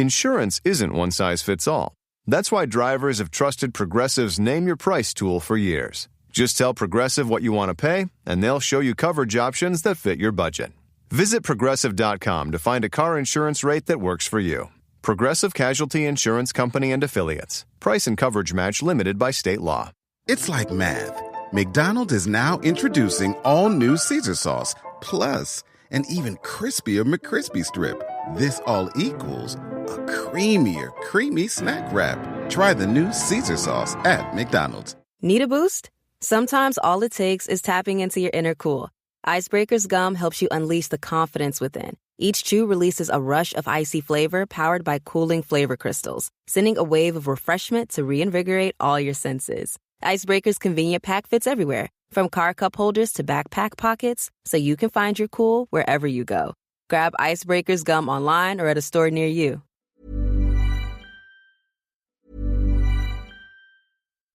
Insurance isn't one size fits all. That's why drivers have trusted Progressive's Name Your Price tool for years. Just tell Progressive what you want to pay, and they'll show you coverage options that fit your budget. Visit Progressive.com to find a car insurance rate that works for you. Progressive Casualty Insurance Company and Affiliates. Price and coverage match limited by state law. It's like math. McDonald's is now introducing all new Caesar sauce, plus an even crispier McCrispy Strip. This all equals a creamier, creamy snack wrap. Try the new Caesar sauce at McDonald's. Need a boost? Sometimes all it takes is tapping into your inner cool. Icebreaker's gum helps you unleash the confidence within. Each chew releases a rush of icy flavor powered by cooling flavor crystals, sending a wave of refreshment to reinvigorate all your senses. Icebreaker's convenient pack fits everywhere, from car cup holders to backpack pockets, so you can find your cool wherever you go. Grab Icebreaker's gum online or at a store near you.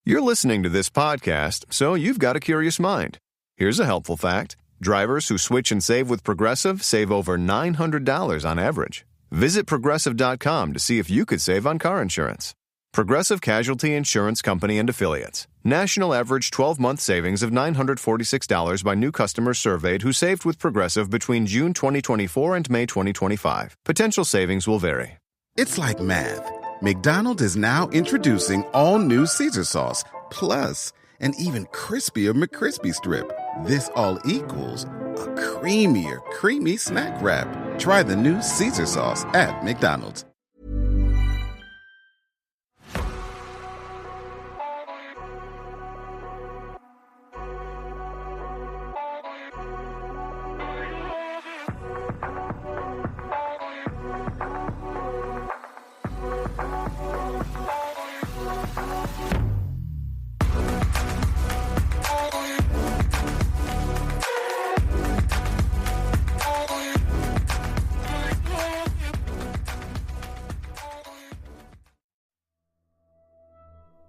You're listening to this podcast, so you've got a curious mind. Here's a helpful fact. Drivers who switch and save with Progressive save over $900 on average. Visit Progressive.com to see if you could save on car insurance. Progressive Casualty Insurance Company and Affiliates. National average 12-month savings of $946 by new customers surveyed who saved with Progressive between June 2024 and May 2025. Potential savings will vary. It's like math. McDonald's is now introducing all new Caesar sauce, plus an even crispier McCrispy Strip. This all equals a creamier, creamy snack wrap. Try the new Caesar sauce at McDonald's.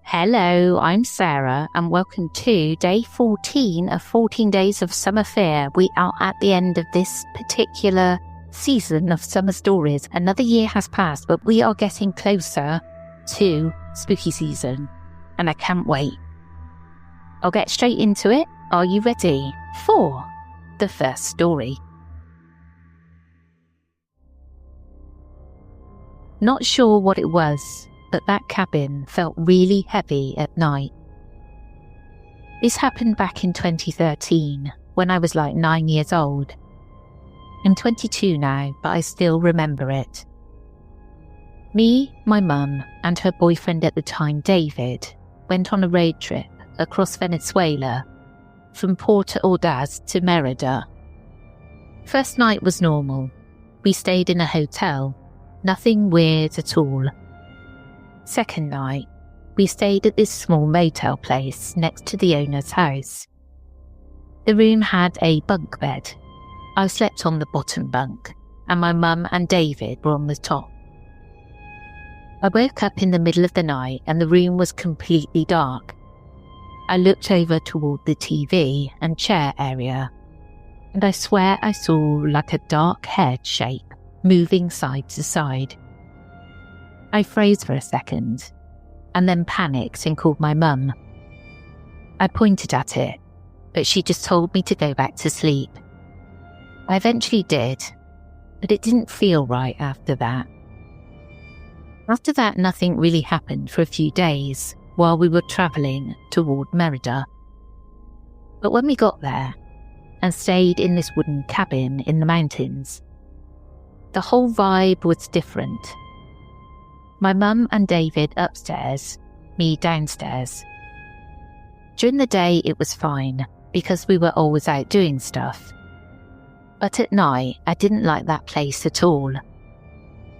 Hello, I'm Sarah and welcome to day 14 of 14 Days of Summer Fear. We are at the end of this particular season of summer stories. Another year has passed, but we are getting closer to spooky season and I can't wait. I'll get straight into it. Are you ready for the first story? Not sure what it was, but that cabin felt really heavy at night. This happened back in 2013, when I was like 9 years old. I'm 22 now, but I still remember it. Me, my mum, and her boyfriend at the time, went on a road trip across Venezuela, from Puerto Ordaz to Merida. First night was normal. We stayed in a hotel, nothing weird at all. Second night, we stayed at this small motel place next to the owner's house. The room had a bunk bed. I slept on the bottom bunk, and my mum and David were on the top. I woke up in the middle of the night and the room was completely dark. I looked over toward the TV and chair area, and I swear I saw like a dark head shape moving side to side. I froze for a second, and then panicked and called my mum. I pointed at it, but she just told me to go back to sleep. I eventually did, but it didn't feel right after that. After that, nothing really happened for a few days while we were travelling toward Merida. But when we got there and stayed in this wooden cabin in the mountains, the whole vibe was different. My mum and David upstairs, me downstairs. During the day it was fine because we were always out doing stuff. But at night I didn't like that place at all.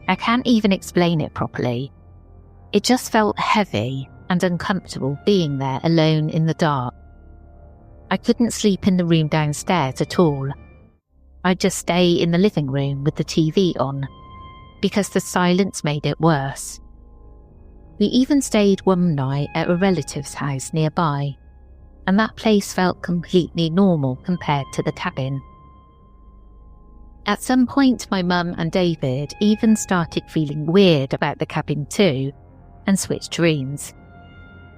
I can't even explain it properly. It just felt heavy and uncomfortable being there alone in the dark. I couldn't sleep in the room downstairs at all. I'd just stay in the living room with the TV on, because the silence made it worse. We even stayed one night at a relative's house nearby, and that place felt completely normal compared to the cabin. At some point, my mum and David even started feeling weird about the cabin too, and switched rooms.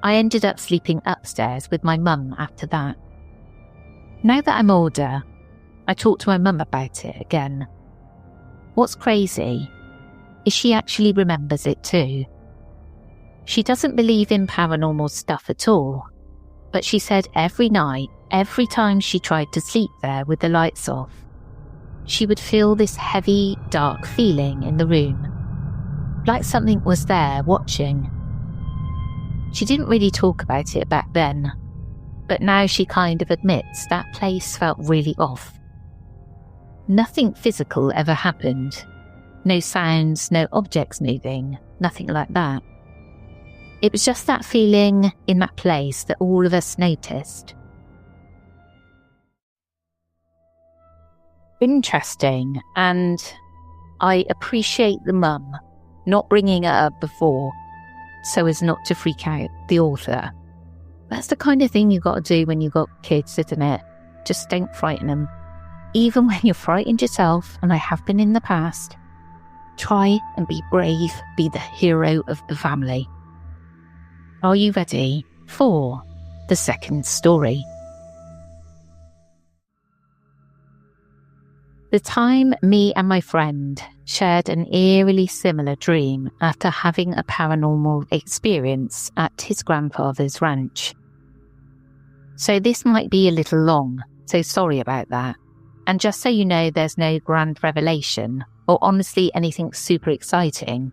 I ended up sleeping upstairs with my mum after that. Now that I'm older, I talk to my mum about it again. What's crazy is she actually remembers it too. She doesn't believe in paranormal stuff at all, but she said every night, every time she tried to sleep there with the lights off, she would feel this heavy, dark feeling in the room, like something was there watching. She didn't really talk about it back then, but now she kind of admits that place felt really off. Nothing physical ever happened. No sounds, no objects moving, nothing like that. It was just that feeling in that place that all of us noticed. Interesting, and I appreciate the mum not bringing it up before so as not to freak out the author. That's the kind of thing you got to do when you've got kids, isn't it? Just don't frighten them. Even when you're frightened yourself, and I have been in the past, try and be brave, be the hero of the family. Are you ready for the second story? The time me and my friend shared an eerily similar dream after having a paranormal experience at his grandfather's ranch. So this might be a little long, so sorry about that. And just so you know, there's no grand revelation or honestly anything super exciting,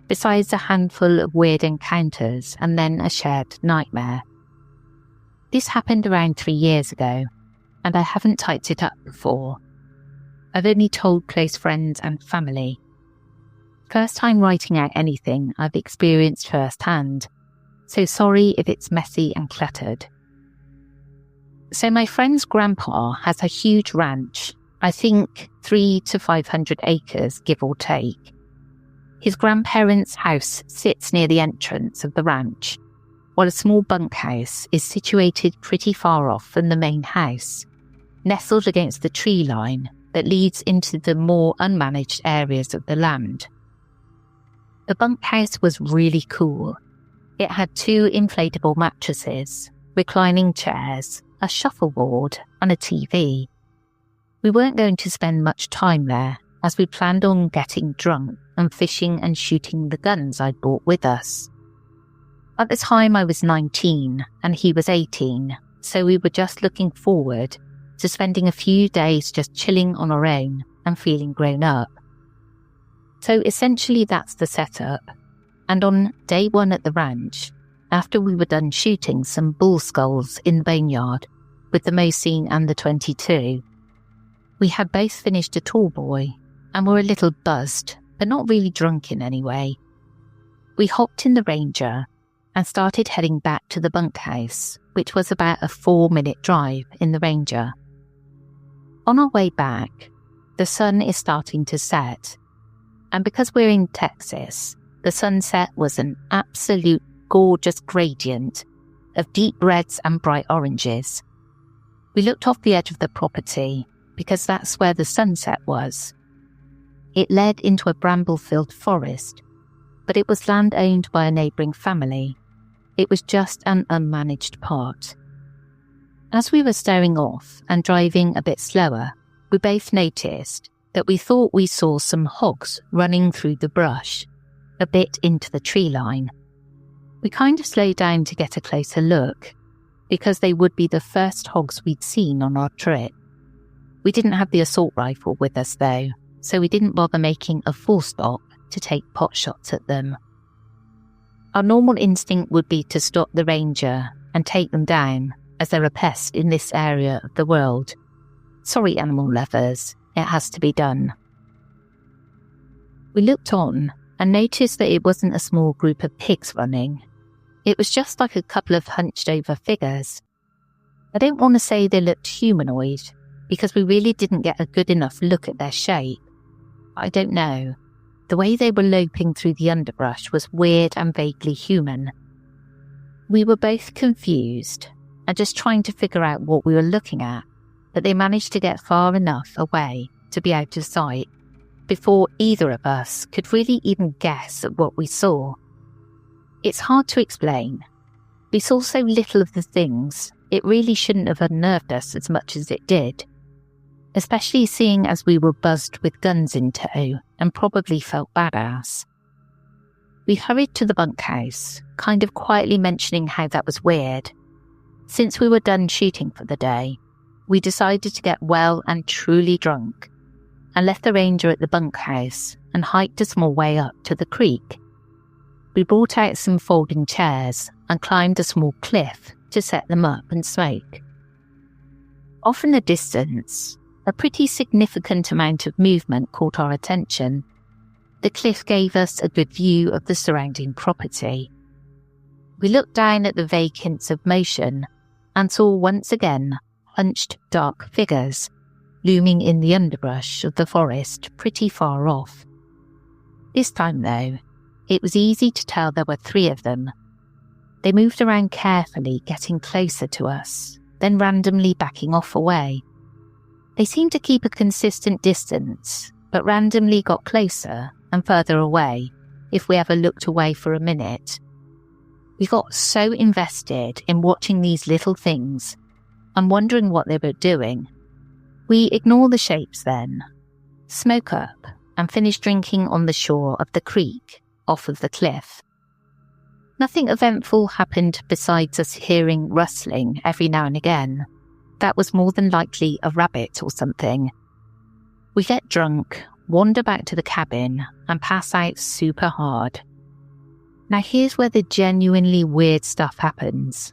besides a handful of weird encounters and then a shared nightmare. This happened around 3 years ago, and I haven't typed it up before. I've only told close friends and family. First time writing out anything I've experienced firsthand, so sorry if it's messy and cluttered. So my friend's grandpa has a huge ranch, I think 300 to 500 acres, give or take. His grandparents' house sits near the entrance of the ranch, while a small bunkhouse is situated pretty far off from the main house, nestled against the tree line that leads into the more unmanaged areas of the land. The bunkhouse was really cool. It had 2 inflatable mattresses, reclining chairs, a shuffleboard, and a TV. We weren't going to spend much time there, as we planned on getting drunk and fishing and shooting the guns I'd brought with us. At the time I was 19 and he was 18, so we were just looking forward to spending a few days just chilling on our own and feeling grown up. So essentially that's the setup. And on day 1 at the ranch, after we were done shooting some bull skulls in the boneyard with the Mosine and the 22, we had both finished a tall boy and were a little buzzed, but not really drunk in any way. We hopped in the Ranger and started heading back to the bunkhouse, which was about a 4-minute drive in the Ranger. On our way back, the sun is starting to set, and because we're in Texas, the sunset was an absolute gorgeous gradient of deep reds and bright oranges. We looked off the edge of the property because that's where the sunset was. It led into a bramble-filled forest, but it was land owned by a neighbouring family. It was just an unmanaged part. As we were staring off and driving a bit slower, we both noticed that we thought we saw some hogs running through the brush, a bit into the tree line. We kind of slowed down to get a closer look, because they would be the first hogs we'd seen on our trip. We didn't have the assault rifle with us though, so we didn't bother making a full stop to take pot shots at them. Our normal instinct would be to stop the Ranger and take them down, as they're a pest in this area of the world. Sorry, animal lovers, it has to be done. We looked on and noticed that it wasn't a small group of pigs running. It was just like a couple of hunched over figures. I don't want to say they looked humanoid, because we really didn't get a good enough look at their shape. I don't know. The way they were loping through the underbrush was weird and vaguely human. We were both confused and just trying to figure out what we were looking at, but they managed to get far enough away to be out of sight before either of us could really even guess at what we saw. It's hard to explain. We saw so little of the things, it really shouldn't have unnerved us as much as it did, especially seeing as we were buzzed with guns in tow and probably felt badass. We hurried to the bunkhouse, kind of quietly mentioning how that was weird. Since we were done shooting for the day, we decided to get well and truly drunk and left the Ranger at the bunkhouse and hiked a small way up to the creek. We brought out some folding chairs and climbed a small cliff to set them up and smoke. Off in the distance, a pretty significant amount of movement caught our attention. The cliff gave us a good view of the surrounding property. We looked down at the vacants of motion and saw once again hunched dark figures looming in the underbrush of the forest pretty far off. This time, though, it was easy to tell there were 3 of them. They moved around carefully, getting closer to us, then randomly backing off away. They seemed to keep a consistent distance, but randomly got closer and further away if we ever looked away for a minute. We got so invested in watching these little things and wondering what they were doing. We ignore the shapes then, smoke up, and finish drinking on the shore of the creek off of the cliff. Nothing eventful happened besides us hearing rustling every now and again. That was more than likely a rabbit or something. We get drunk, wander back to the cabin, and pass out super hard. Now here's where the genuinely weird stuff happens.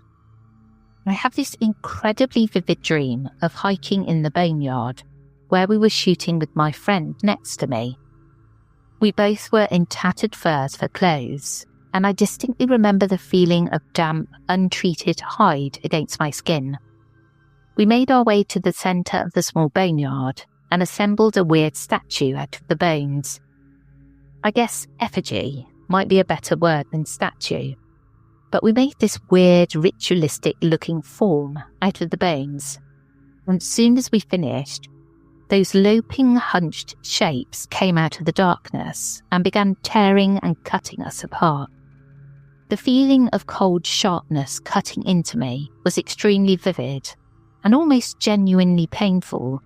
I have this incredibly vivid dream of hiking in the boneyard, where we were shooting with my friend next to me. We both were in tattered furs for clothes, and I distinctly remember the feeling of damp, untreated hide against my skin. We made our way to the centre of the small boneyard and assembled a weird statue out of the bones. I guess effigy might be a better word than statue, but we made this weird, ritualistic-looking form out of the bones. And as soon as we finished, those loping, hunched shapes came out of the darkness and began tearing and cutting us apart. The feeling of cold sharpness cutting into me was extremely vivid and almost genuinely painful.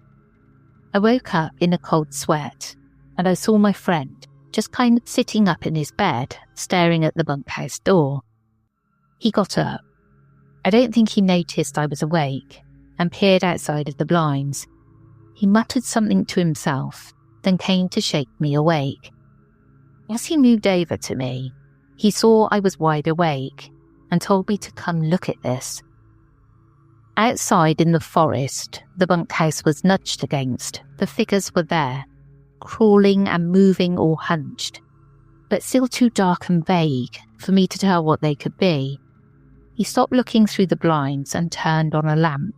I woke up in a cold sweat, and I saw my friend just kind of sitting up in his bed, staring at the bunkhouse door. He got up. I don't think he noticed I was awake, and peered outside of the blinds. He muttered something to himself, then came to shake me awake. As he moved over to me, he saw I was wide awake and told me to come look at this. Outside in the forest, the bunkhouse was nudged against. The figures were there, crawling and moving or hunched, but still too dark and vague for me to tell what they could be. He stopped looking through the blinds and turned on a lamp.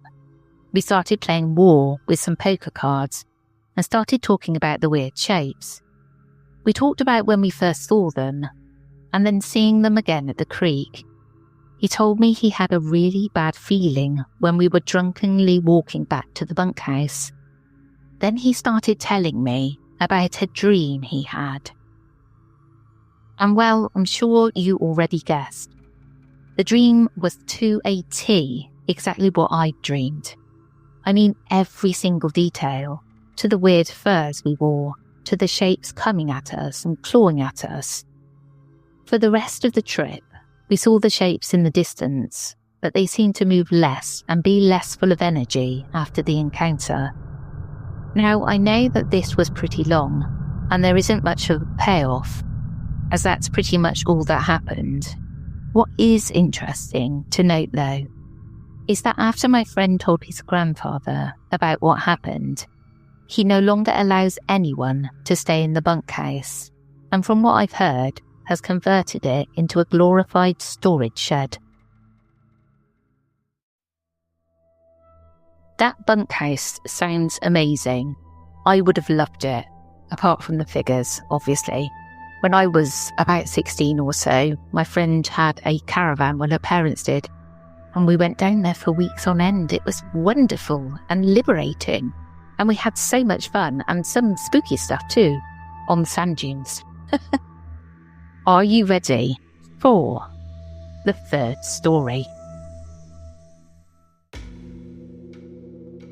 We started playing war with some poker cards and started talking about the weird shapes. We talked about when we first saw them and then seeing them again at the creek. He told me he had a really bad feeling when we were drunkenly walking back to the bunkhouse. Then he started telling me about a dream he had. And well, I'm sure you already guessed. The dream was to a T exactly what I'd dreamed. I mean, every single detail, to the weird furs we wore, to the shapes coming at us and clawing at us. For the rest of the trip, we saw the shapes in the distance, but they seemed to move less and be less full of energy after the encounter. Now, I know that this was pretty long, and there isn't much of a payoff, as that's pretty much all that happened. What is interesting to note, though, is that after my friend told his grandfather about what happened, he no longer allows anyone to stay in the bunkhouse, and from what I've heard, has converted it into a glorified storage shed. That bunkhouse sounds amazing. I would have loved it, apart from the figures, obviously. When I was about 16 or so, my friend had a caravan, well, her parents did, and we went down there for weeks on end. It was wonderful and liberating. And we had so much fun and some spooky stuff too on the sand dunes. Are you ready for the third story?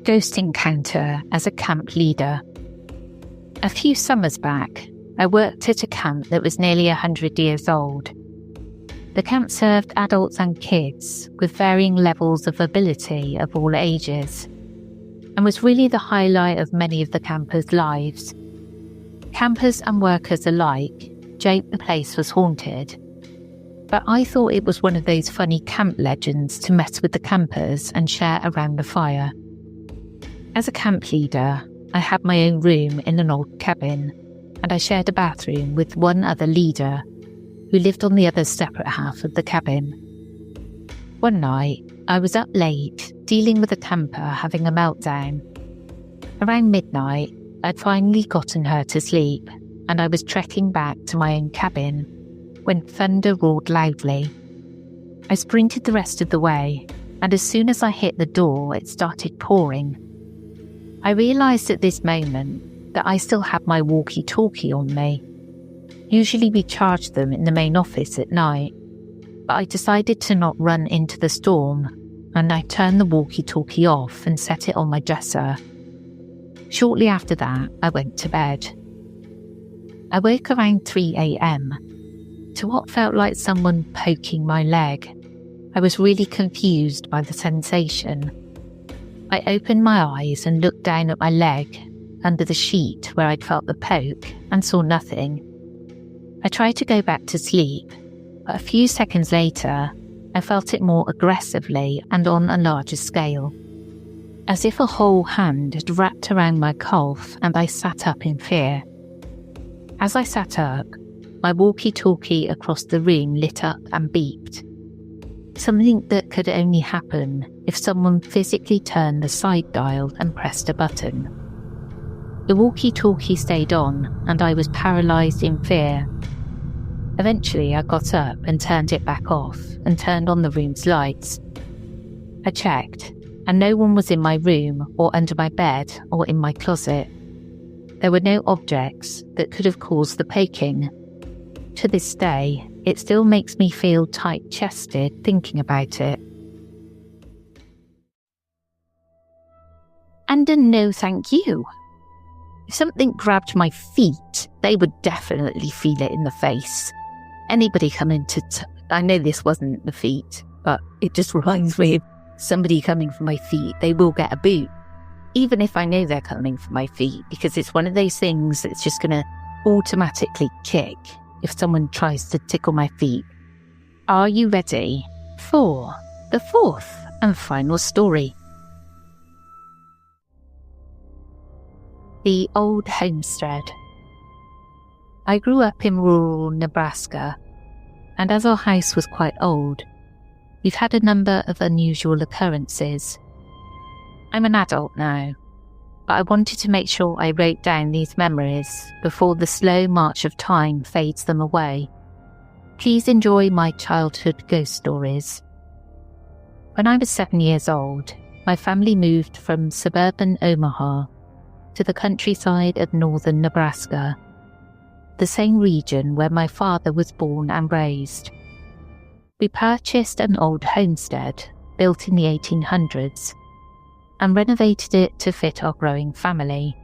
Ghost encounter as a camp leader. A few summers back, I worked at a camp that was nearly 100 years old. The camp served adults and kids with varying levels of ability of all ages, and was really the highlight of many of the campers' lives. Campers and workers alike joked the place was haunted, but I thought it was one of those funny camp legends to mess with the campers and share around the fire. As a camp leader, I had my own room in an old cabin, and I shared a bathroom with one other leader who lived on the other separate half of the cabin. One night, I was up late, dealing with a camper having a meltdown. Around midnight, I'd finally gotten her to sleep, and I was trekking back to my own cabin when thunder roared loudly. I sprinted the rest of the way, and as soon as I hit the door, it started pouring. I realised at this moment that I still had my walkie-talkie on me. Usually we charge them in the main office at night, but I decided to not run into the storm, and I turned the walkie-talkie off and set it on my dresser. Shortly after that, I went to bed. I woke around 3 a.m. to what felt like someone poking my leg. I was really confused by the sensation. I opened my eyes and looked down at my leg under the sheet where I'd felt the poke and saw nothing. I tried to go back to sleep, but a few seconds later, I felt it more aggressively and on a larger scale, as if a whole hand had wrapped around my calf, and I sat up in fear. As I sat up, my walkie-talkie across the room lit up and beeped. Something that could only happen if someone physically turned the side dial and pressed a button. The walkie-talkie stayed on, and I was paralysed in fear. Eventually, I got up and turned it back off and turned on the room's lights. I checked, and no one was in my room or under my bed or in my closet. There were no objects that could have caused the poking. To this day, it still makes me feel tight-chested thinking about it. And a no thank you. If something grabbed my feet, they would definitely feel it in the face. Anybody coming to... I know this wasn't the feet, but it just reminds me of somebody coming for my feet, they will get a boot. Even if I know they're coming for my feet, because it's one of those things that's just going to automatically kick if someone tries to tickle my feet. Are you ready for the fourth and final story? The old homestead. I grew up in rural Nebraska, and as our house was quite old, we've had a number of unusual occurrences. I'm an adult now, but I wanted to make sure I wrote down these memories before the slow march of time fades them away. Please enjoy my childhood ghost stories. When I was 7 years old, my family moved from suburban Omaha to the countryside of northern Nebraska, the same region where my father was born and raised. We purchased an old homestead built in the 1800s and renovated it to fit our growing family.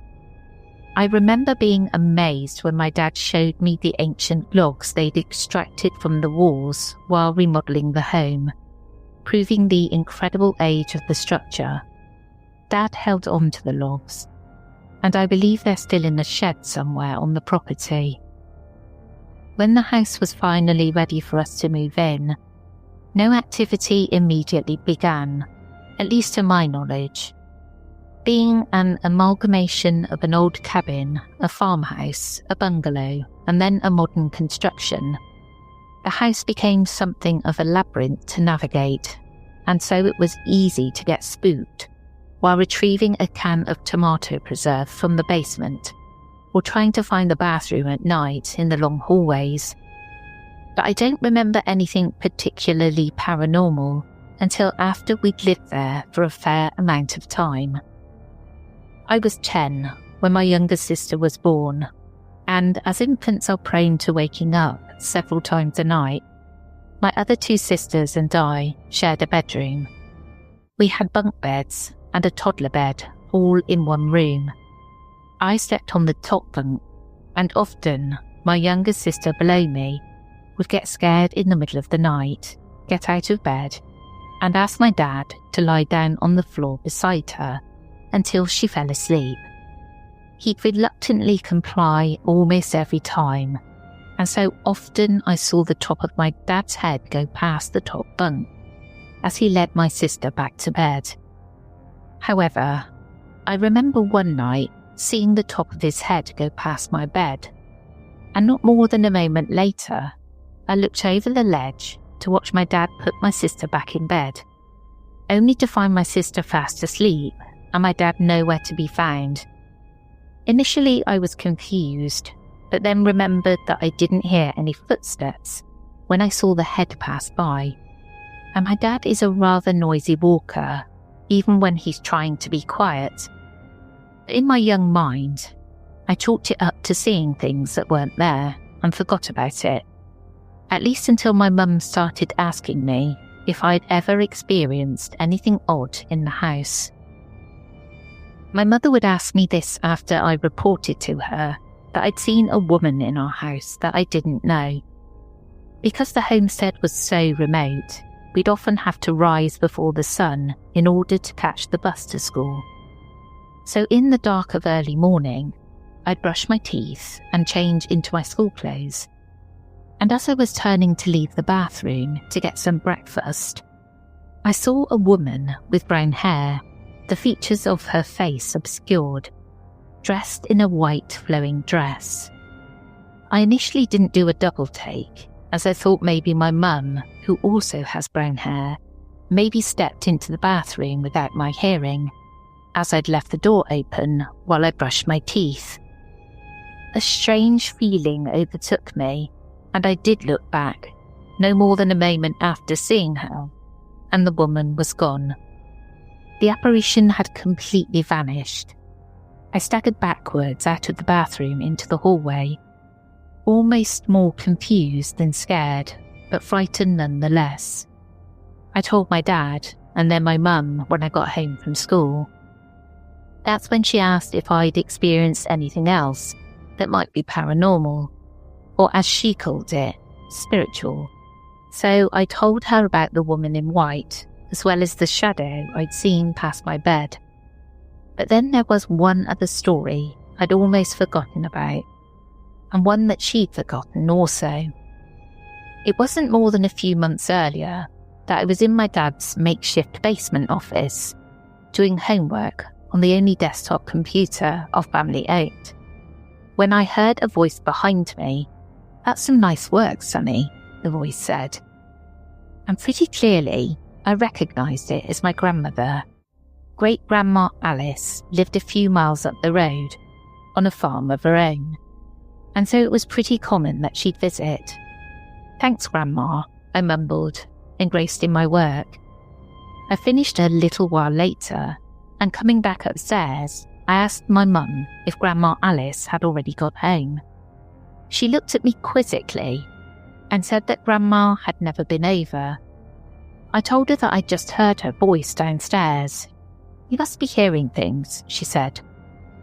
I remember being amazed when my dad showed me the ancient logs they'd extracted from the walls while remodelling the home, proving the incredible age of the structure. Dad held on to the logs, and I believe they're still in a shed somewhere on the property. When the house was finally ready for us to move in, no activity immediately began, at least to my knowledge. Being an amalgamation of an old cabin, a farmhouse, a bungalow, and then a modern construction, the house became something of a labyrinth to navigate, and so it was easy to get spooked while retrieving a can of tomato preserve from the basement, or trying to find the bathroom at night in the long hallways. But I don't remember anything particularly paranormal until after we'd lived there for a fair amount of time. I was 10 when my younger sister was born, and as infants are prone to waking up several times a night, my other 2 sisters and I shared a bedroom. We had bunk beds and a toddler bed all in one room. I slept on the top bunk, and often my younger sister below me would get scared in the middle of the night, get out of bed, and ask my dad to lie down on the floor beside her until she fell asleep. He'd reluctantly comply almost every time, and so often I saw the top of my dad's head go past the top bunk as he led my sister back to bed. However, I remember one night seeing the top of his head go past my bed, and not more than a moment later, I looked over the ledge to watch my dad put my sister back in bed, only to find my sister fast asleep and my dad nowhere to be found. Initially, I was confused, but then remembered that I didn't hear any footsteps when I saw the head pass by, and my dad is a rather noisy walker, even when he's trying to be quiet. In my young mind, I chalked it up to seeing things that weren't there and forgot about it, at least until my mum started asking me if I'd ever experienced anything odd in the house. My mother would ask me this after I reported to her that I'd seen a woman in our house that I didn't know. Because the homestead was so remote, we'd often have to rise before the sun in order to catch the bus to school. So in the dark of early morning, I'd brush my teeth and change into my school clothes. And as I was turning to leave the bathroom to get some breakfast, I saw a woman with brown hair, the features of her face obscured, dressed in a white flowing dress. I initially didn't do a double take, as I thought maybe my mum, who also has brown hair, maybe stepped into the bathroom without my hearing, as I'd left the door open while I brushed my teeth. A strange feeling overtook me, and I did look back, no more than a moment after seeing her, and the woman was gone. The apparition had completely vanished. I staggered backwards out of the bathroom into the hallway, almost more confused than scared, but frightened nonetheless. I told my dad, and then my mum when I got home from school. That's when she asked if I'd experienced anything else that might be paranormal, or as she called it, spiritual. So I told her about the woman in white, as well as the shadow I'd seen past my bed. But then there was one other story I'd almost forgotten about, and one that she'd forgotten also. It wasn't more than a few months earlier that I was in my dad's makeshift basement office, doing homework on the only desktop computer our family owned, when I heard a voice behind me. "That's some nice work, Sonny," the voice said. And pretty clearly, I recognised it as my grandmother. Great-Grandma Alice lived a few miles up the road, on a farm of her own, and so it was pretty common that she'd visit. "Thanks, Grandma," I mumbled, engrossed in my work. I finished a little while later, and coming back upstairs, I asked my mum if Grandma Alice had already got home. She looked at me quizzically and said that Grandma had never been over. I told her that I'd just heard her voice downstairs. "You must be hearing things," she said,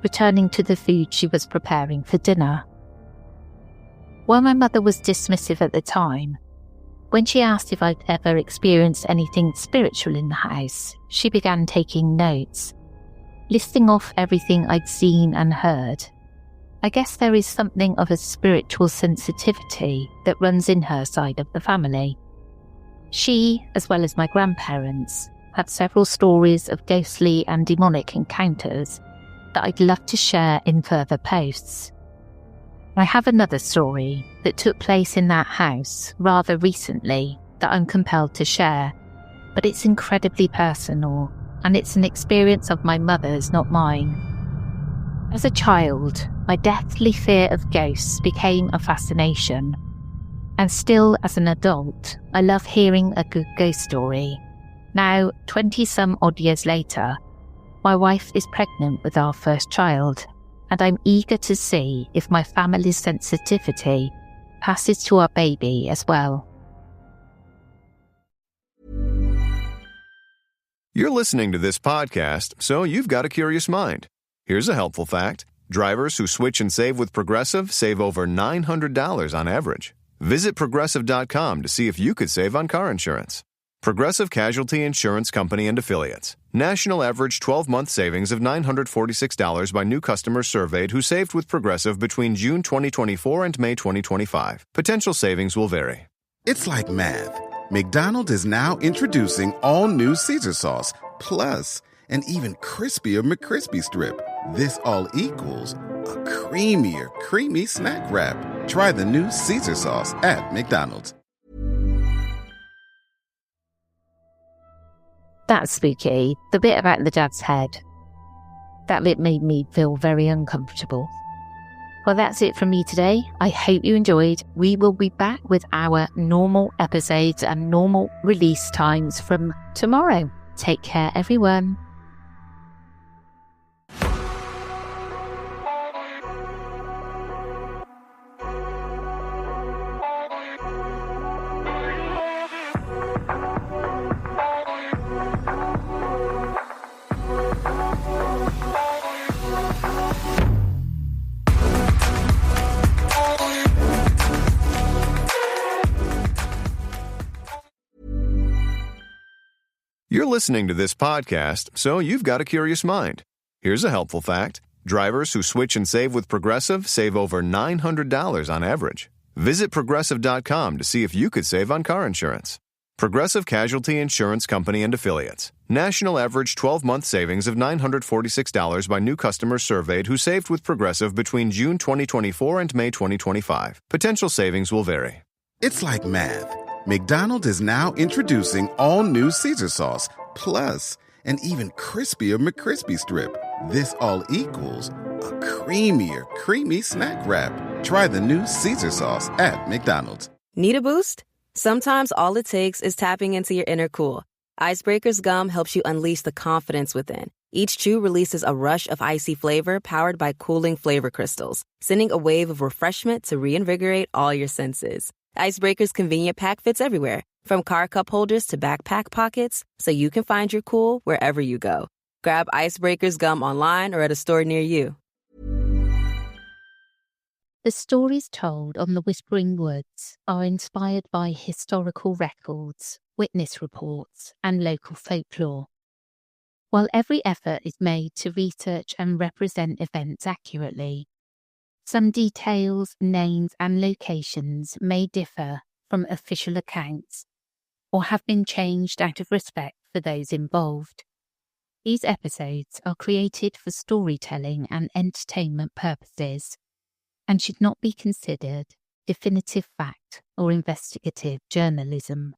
returning to the food she was preparing for dinner. While my mother was dismissive at the time, when she asked if I'd ever experienced anything spiritual in the house, she began taking notes, listing off everything I'd seen and heard. I guess there is something of a spiritual sensitivity that runs in her side of the family. She, as well as my grandparents, have several stories of ghostly and demonic encounters that I'd love to share in further posts. I have another story that took place in that house rather recently that I'm compelled to share, but it's incredibly personal, and it's an experience of my mother's, not mine. As a child, my deathly fear of ghosts became a fascination, and still as an adult, I love hearing a good ghost story. Now, 20-some odd years later, My wife is pregnant with our first child, and I'm eager to see if my family's sensitivity passes to our baby as well. You're listening to this podcast, so you've got a curious mind. Here's a helpful fact. Drivers who switch and save with Progressive save over $900 on average. Visit Progressive.com to see if you could save on car insurance. Progressive Casualty Insurance Company and Affiliates. National average 12-month savings of $946 by new customers surveyed who saved with Progressive between June 2024 and May 2025. Potential savings will vary. It's like math. McDonald's is now introducing all new Caesar sauce, plus an even crispier McCrispy strip. This all equals a creamier, creamy snack wrap. Try the new Caesar sauce at McDonald's. That's spooky. The bit about the dad's head. That bit made me feel very uncomfortable. Well, that's it from me today. I hope you enjoyed. We will be back with our normal episodes and normal release times from tomorrow. Take care, everyone. You're listening to this podcast, so you've got a curious mind. Here's a helpful fact. Drivers who switch and save with Progressive save over $900 on average. Visit Progressive.com to see if you could save on car insurance. Progressive Casualty Insurance Company and Affiliates. National average 12-month savings of $946 by new customers surveyed who saved with Progressive between June 2024 and May 2025. Potential savings will vary. It's like math. McDonald's is now introducing all new Caesar sauce, plus an even crispier McCrispy strip. This all equals a creamier, creamy snack wrap. Try the new Caesar sauce at McDonald's. Need a boost? Sometimes all it takes is tapping into your inner cool. Icebreaker's gum helps you unleash the confidence within. Each chew releases a rush of icy flavor powered by cooling flavor crystals, sending a wave of refreshment to reinvigorate all your senses. Icebreaker's convenient pack fits everywhere, from car cup holders to backpack pockets, so you can find your cool wherever you go. Grab Icebreaker's gum online or at a store near you. The stories told on the Whispering Woods are inspired by historical records, witness reports, and local folklore. While every effort is made to research and represent events accurately, some details, names, and locations may differ from official accounts or have been changed out of respect for those involved. These episodes are created for storytelling and entertainment purposes and should not be considered definitive fact or investigative journalism.